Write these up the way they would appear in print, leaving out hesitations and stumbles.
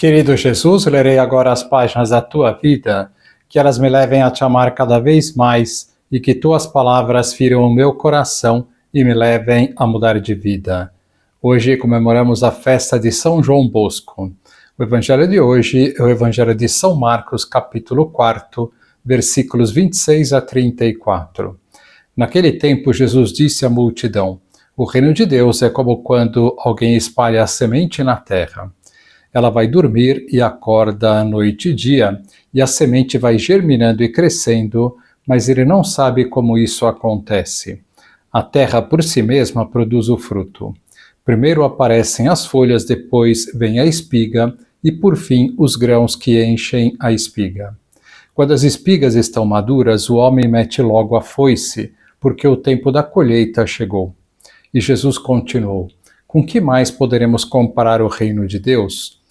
Querido Jesus, lerei agora as páginas da tua vida, que elas me levem a te amar cada vez mais e que tuas palavras firam o meu coração e me levem a mudar de vida. Hoje comemoramos a festa de São João Bosco. O evangelho de hoje é o evangelho de São Marcos, capítulo 4, versículos 26 a 34. Naquele tempo, Jesus disse à multidão: o reino de Deus é como quando alguém espalha a semente na terra. Ela vai dormir e acorda noite e dia, e a semente vai germinando e crescendo, mas ele não sabe como isso acontece. A terra por si mesma produz o fruto. Primeiro aparecem as folhas, depois vem a espiga e por fim os grãos que enchem a espiga. Quando as espigas estão maduras, o homem mete logo a foice, porque o tempo da colheita chegou. E Jesus continuou: com que mais poderemos comparar o reino de Deus?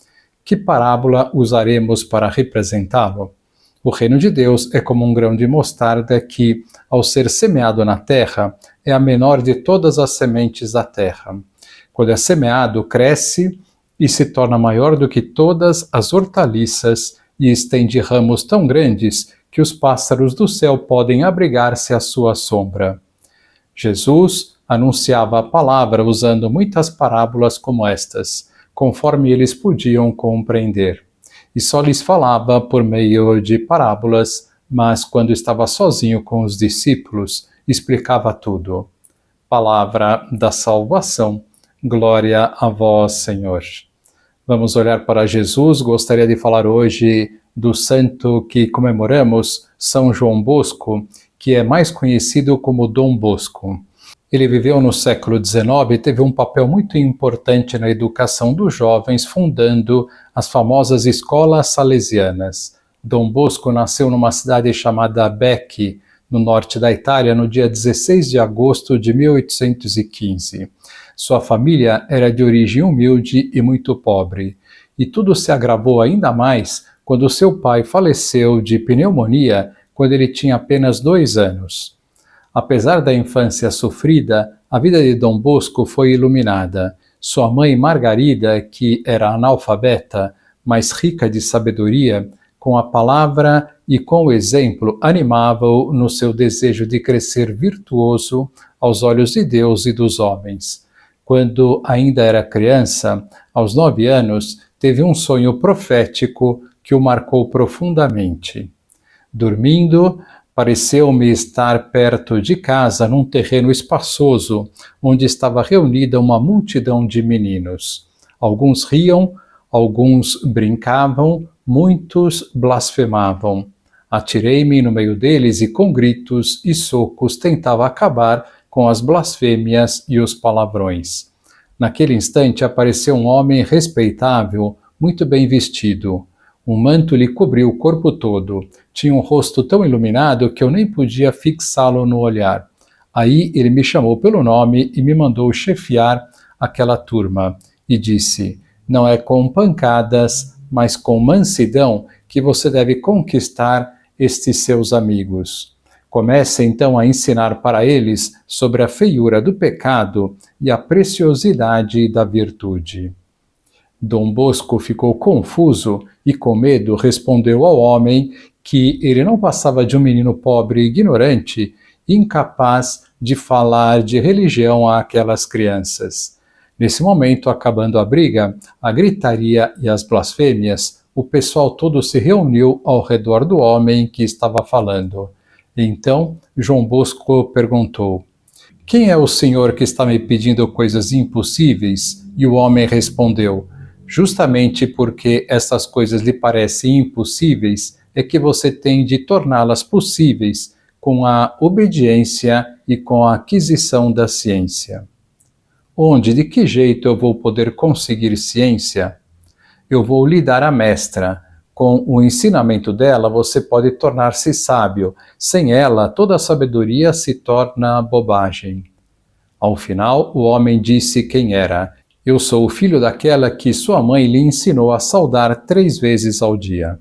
Que parábola usaremos para representá-lo? O reino de Deus é como um grão de mostarda que, ao ser semeado na terra, é a menor de todas as sementes da terra. Quando é semeado, cresce e se torna maior do que todas as hortaliças e estende ramos tão grandes que os pássaros do céu podem abrigar-se à sua sombra. Jesus anunciava a palavra usando muitas parábolas como estas, conforme eles podiam compreender. E só lhes falava por meio de parábolas, mas quando estava sozinho com os discípulos, explicava tudo. Palavra da salvação, glória a vós, Senhor. Vamos olhar para Jesus. Gostaria de falar hoje do santo que comemoramos, São João Bosco, que é mais conhecido como Dom Bosco. Ele viveu no século XIX e teve um papel muito importante na educação dos jovens, fundando as famosas escolas salesianas. Dom Bosco nasceu numa cidade chamada Becchi, no norte da Itália, no dia 16 de agosto de 1815. Sua família era de origem humilde e muito pobre, e tudo se agravou ainda mais quando seu pai faleceu de pneumonia quando ele tinha apenas 2 anos. Apesar da infância sofrida, a vida de Dom Bosco foi iluminada. Sua mãe Margarida, que era analfabeta, mas rica de sabedoria, com a palavra e com o exemplo, animava-o no seu desejo de crescer virtuoso aos olhos de Deus e dos homens. Quando ainda era criança, aos 9 anos, teve um sonho profético que o marcou profundamente. Dormindo, pareceu-me estar perto de casa, num terreno espaçoso, onde estava reunida uma multidão de meninos. Alguns riam, alguns brincavam, muitos blasfemavam. Atirei-me no meio deles e com gritos e socos tentava acabar com as blasfêmias e os palavrões. Naquele instante apareceu um homem respeitável, muito bem vestido. Um manto lhe cobriu o corpo todo. Tinha um rosto tão iluminado que eu nem podia fixá-lo no olhar. Aí ele me chamou pelo nome e me mandou chefiar aquela turma. E disse: não é com pancadas, mas com mansidão que você deve conquistar estes seus amigos. Comece então a ensinar para eles sobre a feiura do pecado e a preciosidade da virtude. Dom Bosco ficou confuso e com medo respondeu ao homem que ele não passava de um menino pobre e ignorante, incapaz de falar de religião àquelas crianças. Nesse momento, acabando a briga, a gritaria e as blasfêmias, o pessoal todo se reuniu ao redor do homem que estava falando. Então, João Bosco perguntou: quem é o senhor que está me pedindo coisas impossíveis? E o homem respondeu: justamente porque essas coisas lhe parecem impossíveis, é que você tem de torná-las possíveis com a obediência e com a aquisição da ciência. Onde, de que jeito eu vou poder conseguir ciência? Eu vou lhe dar a mestra. Com o ensinamento dela, você pode tornar-se sábio. Sem ela, toda a sabedoria se torna bobagem. Ao final, o homem disse quem era. Eu sou o filho daquela que sua mãe lhe ensinou a saudar 3 vezes ao dia.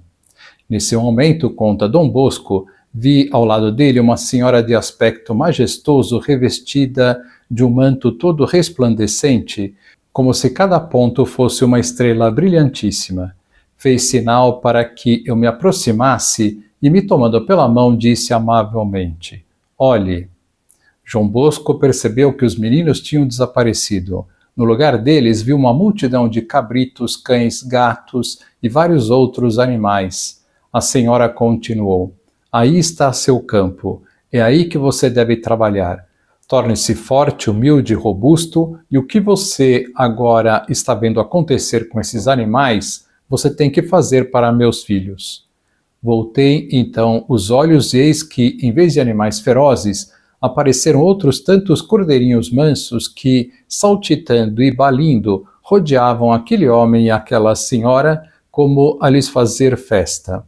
Nesse momento, conta Dom Bosco, vi ao lado dele uma senhora de aspecto majestoso revestida de um manto todo resplandecente, como se cada ponto fosse uma estrela brilhantíssima. fez sinal para que eu me aproximasse e, me tomando pela mão, disse amavelmente: "Olhe." João Bosco percebeu que os meninos tinham desaparecido. No lugar deles, viu uma multidão de cabritos, cães, gatos e vários outros animais. A senhora continuou: "Aí está seu campo. É aí que você deve trabalhar. Torne-se forte, humilde e robusto, e o que você agora está vendo acontecer com esses animais, você tem que fazer para meus filhos." Voltei então os olhos e eis que, em vez de animais ferozes, apareceram outros tantos cordeirinhos mansos que, saltitando e balindo, rodeavam aquele homem e aquela senhora como a lhes fazer festa.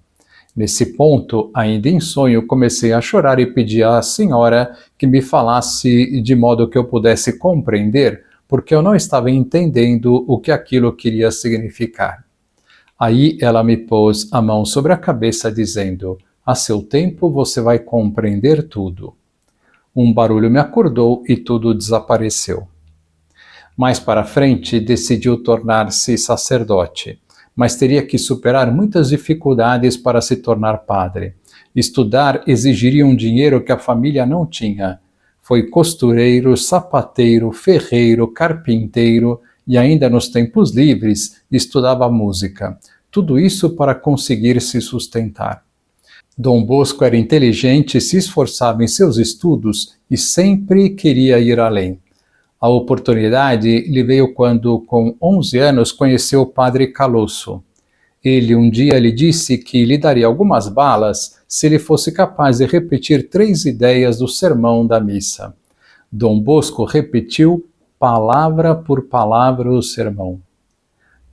Nesse ponto, ainda em sonho, comecei a chorar e pedi à senhora que me falasse de modo que eu pudesse compreender, porque eu não estava entendendo o que aquilo queria significar. Aí ela me pôs a mão sobre a cabeça, dizendo: "A seu tempo você vai compreender tudo." Um barulho me acordou e tudo desapareceu. Mais para frente, decidiu tornar-se sacerdote, mas teria que superar muitas dificuldades para se tornar padre. Estudar exigiria um dinheiro que a família não tinha. Foi costureiro, sapateiro, ferreiro, carpinteiro e ainda nos tempos livres estudava música. Tudo isso para conseguir se sustentar. Dom Bosco era inteligente, se esforçava em seus estudos e sempre queria ir além. A oportunidade lhe veio quando, com 11 anos, conheceu o padre Calosso. Ele um dia lhe disse que lhe daria algumas balas se ele fosse capaz de repetir 3 ideias do sermão da missa. Dom Bosco repetiu palavra por palavra o sermão.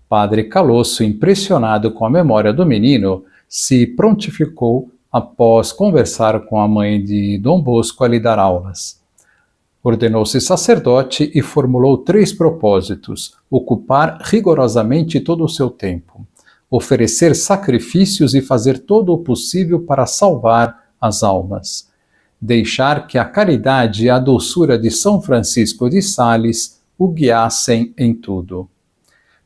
Padre Calosso, impressionado com a memória do menino, se prontificou, após conversar com a mãe de Dom Bosco, a lhe dar aulas. Ordenou-se sacerdote e formulou 3 propósitos: ocupar rigorosamente todo o seu tempo, oferecer sacrifícios e fazer todo o possível para salvar as almas, deixar que a caridade e a doçura de São Francisco de Sales o guiassem em tudo.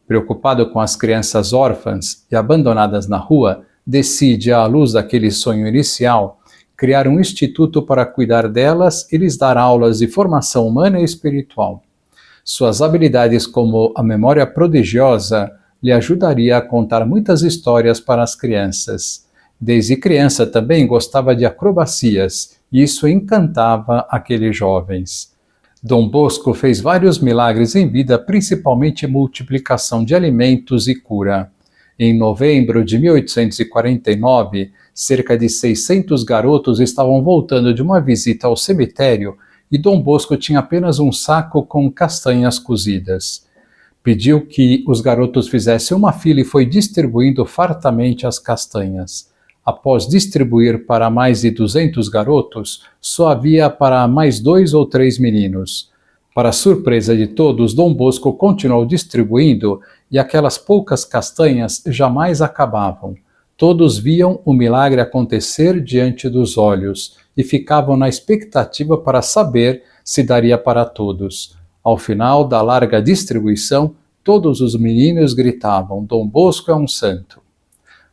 Preocupado com as crianças órfãs e abandonadas na rua, decide, à luz daquele sonho inicial, criar um instituto para cuidar delas e lhes dar aulas de formação humana e espiritual. Suas habilidades como a memória prodigiosa lhe ajudaria a contar muitas histórias para as crianças. Desde criança também gostava de acrobacias, e isso encantava aqueles jovens. Dom Bosco fez vários milagres em vida, principalmente multiplicação de alimentos e cura. Em novembro de 1849, cerca de 600 garotos estavam voltando de uma visita ao cemitério e Dom Bosco tinha apenas um saco com castanhas cozidas. Pediu que os garotos fizessem uma fila e foi distribuindo fartamente as castanhas. Após distribuir para mais de 200 garotos, só havia para mais 2 ou 3 meninos. Para surpresa de todos, Dom Bosco continuou distribuindo e aquelas poucas castanhas jamais acabavam. Todos viam o milagre acontecer diante dos olhos e ficavam na expectativa para saber se daria para todos. Ao final da larga distribuição, todos os meninos gritavam: "Dom Bosco é um santo."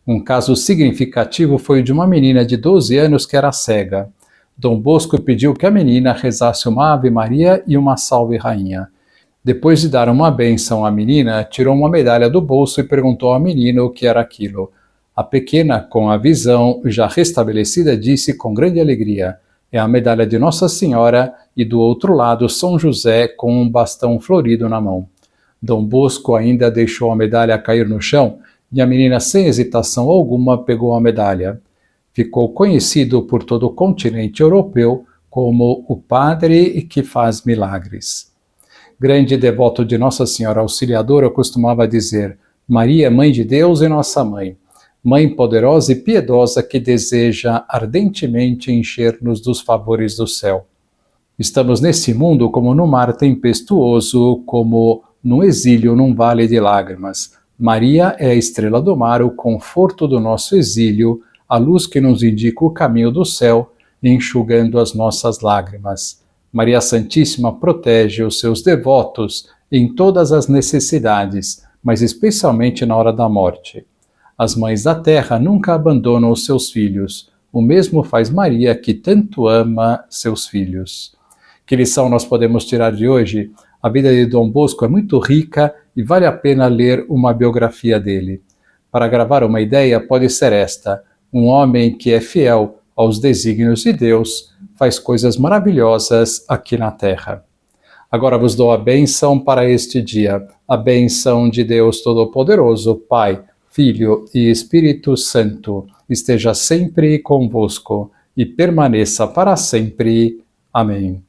Um caso significativo foi o de uma menina de 12 anos que era cega. Dom Bosco pediu que a menina rezasse uma Ave Maria e uma Salve Rainha. Depois de dar uma bênção à menina, tirou uma medalha do bolso e perguntou à menina o que era aquilo. A pequena, com a visão já restabelecida, disse com grande alegria: "É a medalha de Nossa Senhora e do outro lado São José com um bastão florido na mão." Dom Bosco ainda deixou a medalha cair no chão e a menina, sem hesitação alguma, pegou a medalha. Ficou conhecido por todo o continente europeu como o padre que faz milagres. Grande devoto de Nossa Senhora Auxiliadora, costumava dizer: "Maria, Mãe de Deus e Nossa Mãe, Mãe poderosa e piedosa que deseja ardentemente encher-nos dos favores do céu. Estamos nesse mundo como num mar tempestuoso, como num exílio num vale de lágrimas. Maria é a estrela do mar, o conforto do nosso exílio, a luz que nos indica o caminho do céu, enxugando as nossas lágrimas. Maria Santíssima protege os seus devotos em todas as necessidades, mas especialmente na hora da morte. As mães da terra nunca abandonam os seus filhos. O mesmo faz Maria, que tanto ama seus filhos. Que lição nós podemos tirar de hoje? A vida de Dom Bosco é muito rica e vale a pena ler uma biografia dele. Para gravar uma ideia, pode ser esta: um homem que é fiel aos desígnios de Deus faz coisas maravilhosas aqui na terra. Agora vos dou a bênção para este dia. A bênção de Deus Todo-Poderoso, Pai, Filho e Espírito Santo, esteja sempre convosco e permaneça para sempre. Amém.